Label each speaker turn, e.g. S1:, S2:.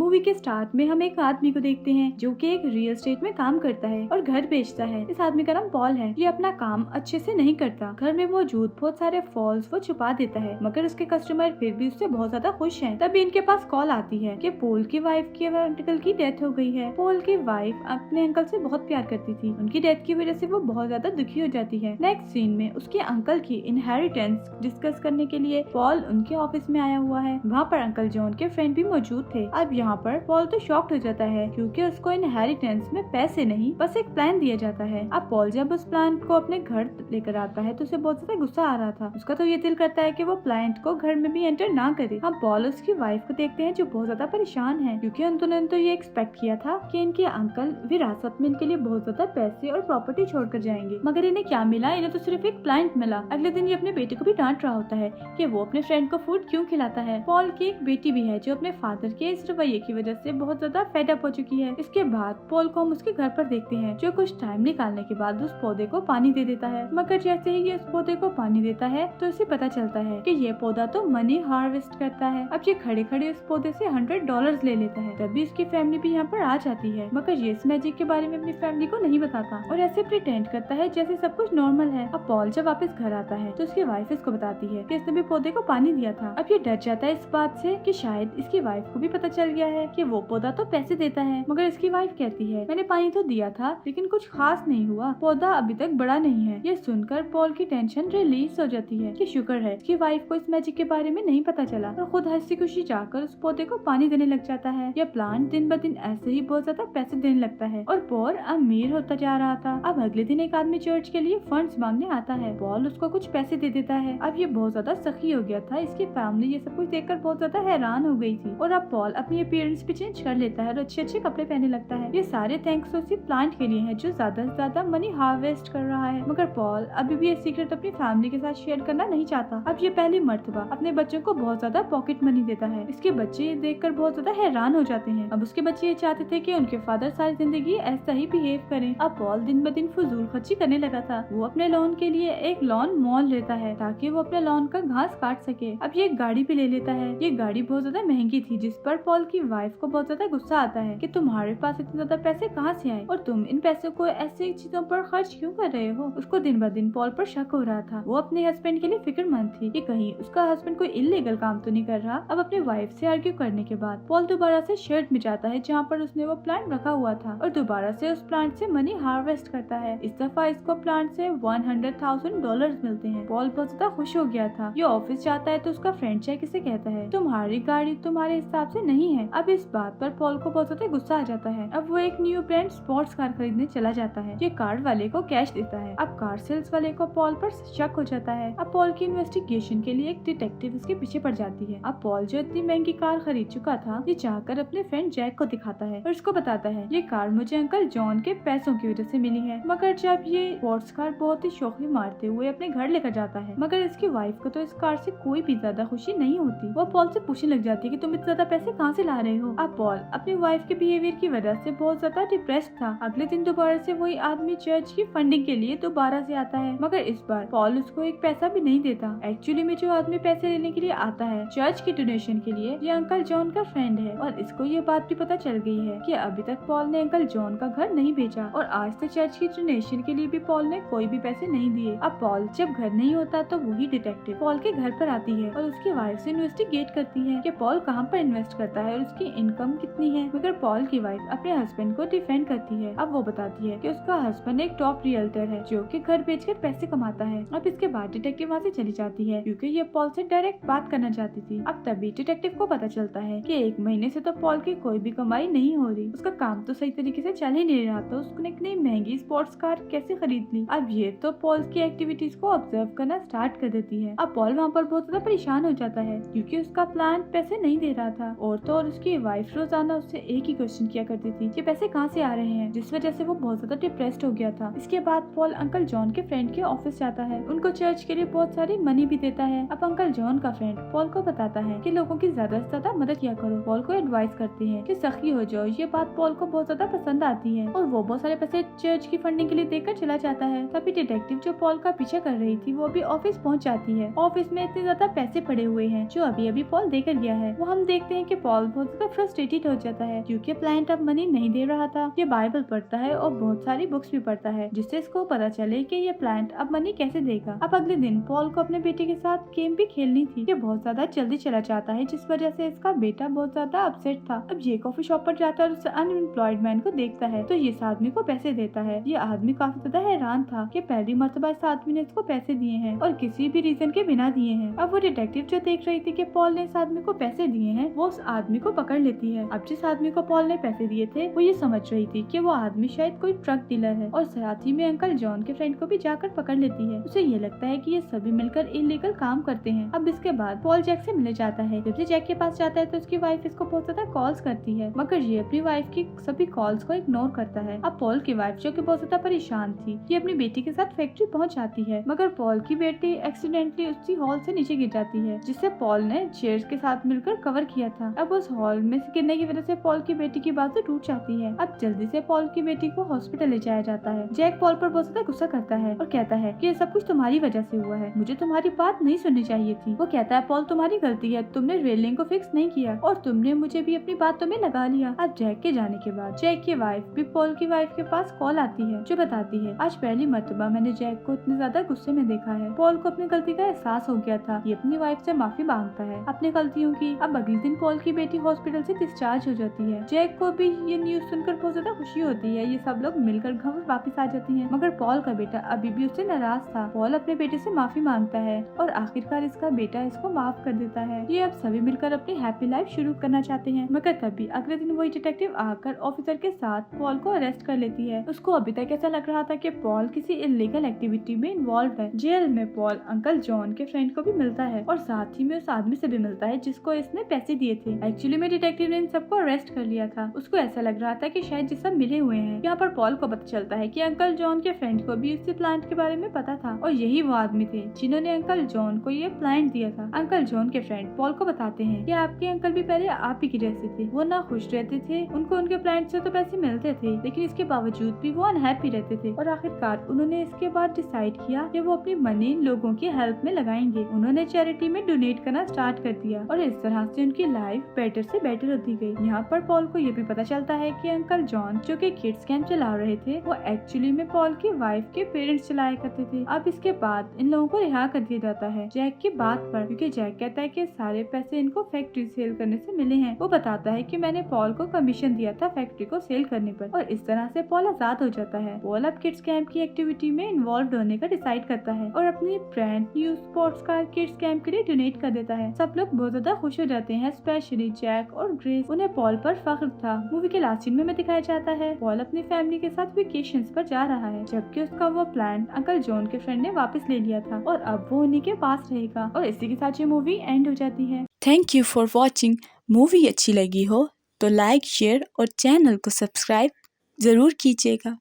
S1: Movie के start में हम एक आदमी को देखते हैं जो कि एक रियल एस्टेट में काम करता है और घर बेचता है। इस आदमी का नाम पॉल है। ये अपना काम अच्छे से नहीं करता। घर में मौजूद बहुत सारे फॉल्स वो छुपा देता है, मगर उसके कस्टमर फिर भी उससे बहुत ज्यादा खुश हैं। तभी इनके पास कॉल आती है कि पॉल की वाइफ की अंकल की डेथ हो गई है। पॉल की वाइफ अपने अंकल से बहुत प्यार करती थी। उनकी डेथ की वजह से वो बहुत ज्यादा दुखी हो जाती है। नेक्स्ट सीन में उसके अंकल की इनहेरिटेंस डिस्कस करने के लिए पॉल उनके ऑफिस में आया हुआ है। वहाँ पर अंकल जॉन के फ्रेंड भी मौजूद थे। अब यहाँ पर पॉल तो शॉक्ड हो जाता है क्योंकि उसको इनहेरिटेंस में पैसे नहीं बस एक प्लान दिया जाता है। अब पॉल जब उस प्लान को अपने घर लेकर आता है तो उसे बहुत ज्यादा गुस्सा आ रहा था। उसका तो ये दिल करता है कि वो प्लान को घर में भी एंटर ना करे। हम पॉल उसकी वाइफ को देखते हैं जो बहुत ज्यादा परेशान है क्योंकि उन्होंने तो ये एक्सपेक्ट किया था कि इनके अंकल विरासत में इनके लिए बहुत ज्यादा पैसे और प्रॉपर्टी छोड़कर जाएंगे, मगर इन्हें क्या मिला? इन्हें तो सिर्फ एक प्लांट मिला। अगले दिन ये अपने बेटे को भी डांट रहा होता है कि वो अपने फ्रेंड को फूड क्यों खिलाता है। पॉल की एक बेटी भी है जो अपने फादर के इस रवैये की वजह से बहुत ज्यादा फेड अप हो चुकी है। इसके बाद पॉल को हम उसके घर पर देखते हैं जो कुछ टाइम निकालने के बाद उस पौधे को पानी दे देता है, मगर जैसे ही ये उस पौधे को पानी देता है तो उसे पता चलता है कि ये पौधा तो मनी हार्वेस्ट करता है। अब ये खड़े खड़े उस पौधे से $100 ले लेता है। तभी उसकी फैमिली भी यहाँ पर आ जाती है, मगर ये इस मैजिक के बारे में अपनी फैमिली को नहीं बताता और ऐसे प्रिटेंड करता है जैसे सब कुछ नॉर्मल है। अब पॉल जब वापस घर आता है तो उसकी वाइफ इसको बताती है कि इसने भी पौधे को पानी दिया था। अब ये डर जाता है इस बात से कि शायद इसकी वाइफ को भी पता चल गया है कि वो पौधा तो पैसे देता है, मगर इसकी वाइफ कहती है मैंने पानी तो दिया था लेकिन कुछ खास नहीं हुआ, पौधा अभी तक बड़ा नहीं है। ये सुनकर पॉल की टेंशन रिलीज हो जाती है कि शुक्र है इसकी वाइफ को इस मैजिक के बारे में नहीं पता चला और खुद हंसी खुशी जाकर उस पौधे को पानी देने लग जाता है। यह प्लांट दिन ब दिन ऐसे ही बहुत ज्यादा पैसे देने लगता है और पॉल अमीर होता जा रहा था। अब अगले दिन एक आदमी चर्च के लिए फंड्स मांगने आता है। पॉल उसको कुछ पैसे दे देता है। अब ये बहुत ज्यादा सखी हो गया था। इसकी फैमिली ये सब कुछ देखकर बहुत ज्यादा हैरान हो गई थी और अब पॉल अपनी अपीयरेंस भी चेंज कर लेता है और अच्छे अच्छे कपड़े पहनने लगता है। ये सारे थैंक्स उसी प्लांट के लिए है जो ज्यादा से ज्यादा मनी हार्वेस्ट कर रहा है, मगर पॉल अभी भी ये सीक्रेट अपनी फैमिली के साथ शेयर करना नहीं चाहता। अब ये पहली मर्तबा अपने बच्चों को बहुत ज्यादा पॉकेट मनी देता है। इसके बच्चे ये देखकर बहुत ज्यादा हैरान हो जाते हैं। अब उसके बच्चे ये चाहते थे कि उनके फादर सारी जिंदगी ऐसा ही बिहेव करें। अब पॉल दिन ब दिन फजूल खर्ची करने लगा था। वो अपने लॉन के लिए एक लॉन मॉल लेता है ताकि वो अपने लॉन का घास काट सके। अब ये गाड़ी भी ले लेता है। ये गाड़ी बहुत ज्यादा महंगी थी जिस पर पॉल की वाइफ को बहुत ज्यादा गुस्सा आता है कि तुम्हारे पास इतने ज्यादा पैसे कहाँ से आए और तुम इन पैसों को ऐसी चीजों पर खर्च क्यों कर रहे हो। उसको दिन ब दिन पॉल पर शक हो रहा था। वो अपने हस्बैंड के लिए फिक्रमंद थी कि कहीं उसका हस्बैंड कोई इलीगल काम तो नहीं कर रहा। अब अपने वाइफ से आर्ग्यू करने के बाद पॉल दोबारा से शर्ट में जाता है जहाँ पर उसने वो प्लांट रखा हुआ था और दोबारा से उस प्लांट से मनी हार्वेस्ट करता है। इस दफा इसको प्लांट से $100,000 मिलते हैं। पॉल बहुत ज्यादा खुश हो गया था। ये ऑफिस जाता है तो उसका फ्रेंड चेक इसे कहता है तुम्हारी गाड़ी तुम्हारे हिसाब से नहीं है। अब इस बात पर पॉल को बहुत ज्यादा गुस्सा आ जाता है। अब वो एक न्यू ब्रांड स्पोर्ट्स कार खरीदने चला जाता है। ये कार वाले को कैश देता है। अब कार सेल्स वाले को पॉल पर शक हो जाता है। अब पॉल की इन्वेस्टिगेशन के लिए एक डिटेक्टिव उसके पीछे पड़ जाती है। अब पॉल जो इतनी महंगी कार खरीद चुका था ये चाहकर अपने फ्रेंड जैक को दिखाता है और उसको बताता है ये कार मुझे अंकल जॉन के पैसों की वजह से मिली है। मगर जब ये स्पोर्ट्स कार बहुत ही शौकी मारते हुए अपने घर लेकर जाता है, मगर इसकी वाइफ को तो इस कार से कोई भी ज्यादा खुशी नहीं होती। वो पॉल से पूछने लग जाती है कि तुम इतने ज्यादा पैसे कहाँ से ला रहे हो। अब पॉल अपनी वाइफ के बिहेवियर की वजह से बहुत ज्यादा डिप्रेस्ड था। अगले दिन दोबारा से वही आदमी चर्च की फंडिंग के लिए दोबारा से आता है, मगर इस बार पॉल उसको एक पैसा भी नहीं देता। एक्चुअली में जो आदमी पैसे लेने के लिए आता है चर्च की डोनेशन के लिए, ये अंकल जॉन का फ्रेंड है और इसको ये बात भी पता चल गई है कि अभी तक पॉल ने अंकल जॉन का घर नहीं बेचा और आज तक चर्च की डोनेशन के लिए भी पॉल ने कोई भी पैसे नहीं दिए। अब पॉल जब घर नहीं होता तो वही डिटेक्टिव पॉल के घर पर आती है और उसकी वाइफ से इन्वेस्टिगेट करती है कि पॉल कहाँ पर इन्वेस्ट करता है और उसकी इनकम कितनी है, मगर पॉल की वाइफ अपने हस्बैंड को डिफेंड करती है। अब वो बताती है कि उसका हस्बैंड एक टॉप रियल्टर है जो कि घर बेचकर पैसे कमाता है। अब इसके बाद डिटेक्टिव वहाँ से चली जाती है क्योंकि ये पॉल से डायरेक्ट बात करना चाहती थी। अब तभी डिटेक्टिव को पता चलता है कि 1 महीने से तो पॉल की कोई भी कमाई नहीं हो रही, उसका काम तो सही तरीके से चल ही नहीं रहा, तो उसने इतनी महंगी स्पोर्ट्स कार कैसे खरीद ली। अब ये तो पॉल की एक्टिविटीज को ऑब्जर्व करना स्टार्ट कर देती है। अब पॉल वहाँ पर बहुत ज्यादा परेशान हो जाता है क्योंकि उसका प्लान पैसे नहीं दे रहा था और तो और उसकी वाइफ रोजाना उससे एक ही क्वेश्चन किया करती थी कि पैसे कहाँ से आ रहे हैं, जिस वजह से वो बहुत ज्यादा डिप्रेस्ड हो गया था। इसके बाद पॉल अंकल जॉन के फ्रेंड के ऑफिस जाता है, उनको चर्च के लिए बहुत सारी मनी भी देता है। अब अंकल जॉन का फ्रेंड पॉल को बताता है कि लोगों की ज्यादा से ज्यादा मदद किया करो। पॉल को एडवाइस करते हैं कि सखी हो जाओ। ये बात पॉल को बहुत ज्यादा पसंद आती है और वो बहुत सारे पैसे चर्च की फंडिंग के लिए देकर चला जाता है। तभी डिटेक्टिव जो पॉल का पीछा कर रही थी वो भी ऑफिस पहुंच जाती है। ऑफिस में इतने ज्यादा पैसे पड़े हुए हैं जो अभी अभी पॉल देकर गया है। वो हम देखते हैं कि पॉल बहुत बहुत ज्यादा फ्रस्ट्रेटेड हो जाता है क्योंकि प्लांट अब मनी नहीं दे रहा था। ये बाइबल पढ़ता है और बहुत सारी बुक्स भी पढ़ता है जिससे इसको पता चले कि ये प्लांट अब मनी कैसे देगा। अब अगले दिन पॉल को अपने बेटे के साथ गेम भी खेलनी थी। ये बहुत ज्यादा जल्दी चला जाता है जिस वजह से इसका बेटा बहुत ज्यादा अपसेट था। अब ये कॉफी शॉप पर जाता है और उस अनएम्प्लॉयड मैन को देखता है तो ये इस आदमी को पैसे देता है। ये आदमी काफी ज्यादा हैरान था कि पहली मर्तबा इस आदमी ने इसको पैसे दिए हैं और किसी भी रीजन के बिना दिए हैं। अब वो डिटेक्टिव जो देख रही थी कि पॉल ने इस आदमी को पैसे दिए हैं, वो उस आदमी को पकड़ लेती है। अब जिस आदमी को पॉल ने पैसे दिए थे वो ये समझ रही थी कि वो आदमी शायद कोई ट्रक डीलर है और साथ ही में अंकल जॉन के फ्रेंड को भी जाकर पकड़ लेती है। उसे ये लगता है कि ये सभी मिलकर इलीगल काम करते हैं। अब इसके बाद पॉल जैक से मिलने जाता है। जब ये जैक के पास जाता है तो उसकी वाइफ इसको बहुत ज्यादा कॉल्स करती है मगर ये अपनी वाइफ की सभी कॉल्स को इग्नोर करता है। अब पॉल की वाइफ जो कि बहुत ज्यादा परेशान थी, ये अपनी बेटी के साथ फैक्ट्री पहुंच जाती है मगर पॉल की बेटी एक्सीडेंटली उसी हॉल से नीचे गिर जाती है जिसे पॉल ने चेयर्स के साथ मिलकर कवर किया था। अब उस हॉल में से गिरने की वजह से पॉल की बेटी की बाजू टूट जाती है। अब जल्दी से पॉल की बेटी को हॉस्पिटल ले जाया जाता है। जैक पॉल पर बहुत ज्यादा गुस्सा करता है और कहता है कि ये सब कुछ तुम्हारी वजह से हुआ है, मुझे तुम्हारी बात नहीं सुननी चाहिए थी। वो कहता है पॉल तुम्हारी गलती है, तुमने रेलिंग को फिक्स नहीं किया और तुमने मुझे भी अपनी बातों में लगा लिया। अब जैक के जाने के बाद जैक की वाइफ भी पॉल की वाइफ के पास कॉल आती है जो बताती है आज पहली मर्तबा मैंने जैक को इतने ज्यादा गुस्से में देखा है। पॉल को अपनी गलती का एहसास हो गया था। ये अपनी वाइफ से माफी मांगता है अपनी गलतियों की। अब अगले दिन पॉल की बेटी हॉस्पिटल से डिस्चार्ज हो जाती है। जैक को भी ये न्यूज सुनकर बहुत ज्यादा खुशी होती है। ये सब लोग मिलकर घर वापस आ जाती हैं मगर पॉल का बेटा अभी भी उससे नाराज था। पॉल अपने बेटे से माफी मांगता है और आखिरकार इसका बेटा इसको माफ कर देता है। ये अब सभी मिलकर अपनी हैप्पी लाइफ शुरू करना चाहते हैं मगर तभी अगले दिन वही डिटेक्टिव आकर ऑफिसर के साथ पॉल को अरेस्ट कर लेती है। उसको अभी तक ऐसा लग रहा था कि पॉल किसी इलीगल एक्टिविटी में इन्वॉल्व है। जेल में पॉल अंकल जॉन के फ्रेंड को भी मिलता है और साथ ही में उस आदमी से भी मिलता है जिसको इसने पैसे दिए थे। एक्चुअली में डिटेक्टिव ने इन सबको अरेस्ट कर लिया था। उसको ऐसा लग रहा था कि शायद ये सब मिले हुए हैं। यहाँ पर पॉल को पता चलता है कि अंकल जॉन के फ्रेंड को भी इसी प्लांट के बारे में पता था और यही वो आदमी थे जिन्होंने अंकल जॉन को ये प्लांट दिया था। अंकल जॉन के फ्रेंड पॉल को बताते हैं कि आपके अंकल भी पहले आप ही की जैसे थे, वो ना खुश रहते थे, उनको उनके प्लांट से तो पैसे मिलते थे लेकिन इसके बावजूद भी वो अनहैप्पी रहते थे और आखिरकार उन्होंने इसके बाद डिसाइड किया कि वो अपनी मनी लोगों की हेल्प में लगाएंगे। उन्होंने चैरिटी में डोनेट करना स्टार्ट कर दिया और इस तरह से उनकी लाइफ बेटर से बेटर होती गई। यहाँ पर पॉल को ये भी पता चलता है कि अंकल जॉन जो कि किड्स कैंप चला रहे थे वो एक्चुअली में पॉल की वाइफ के पेरेंट्स चलाया करते थे। अब इसके बाद इन लोगों को रिहा कर दिया जाता है जैक की बात पर क्योंकि जैक कहता है कि सारे पैसे इनको फैक्ट्री सेल करने से मिले हैं। वो बताता है कि मैंने पॉल को कमीशन दिया था फैक्ट्री को सेल करने पर और इस तरह से पॉल आजाद हो जाता है। पॉल अब किड्स कैंप की एक्टिविटी में इन्वॉल्व होने का डिसाइड करता है और अपनी brand new sports car kids camp के लिए डोनेट कर देता है। सब लोग बहुत ज्यादा खुश हो जाते हैं, स्पेशली जैक और ग्रेस। उन्हें पॉल पर फख्र था। मूवी के लास्ट सीन में दिखाया जाता है पॉल अपनी फैमिली के साथ वेकेशंस पर जा रहा है जबकि उसका वो प्लान अंकल जॉन के फ्रेंड ने वापस ले लिया था और अब वो उन्हीं के पास रहेगा और इसी के साथ ये मूवी एंड हो जाती है।
S2: Thank you for watching. Movie अच्छी लगी हो तो लाइक, शेयर और चैनल को सब्सक्राइब जरूर कीजिएगा।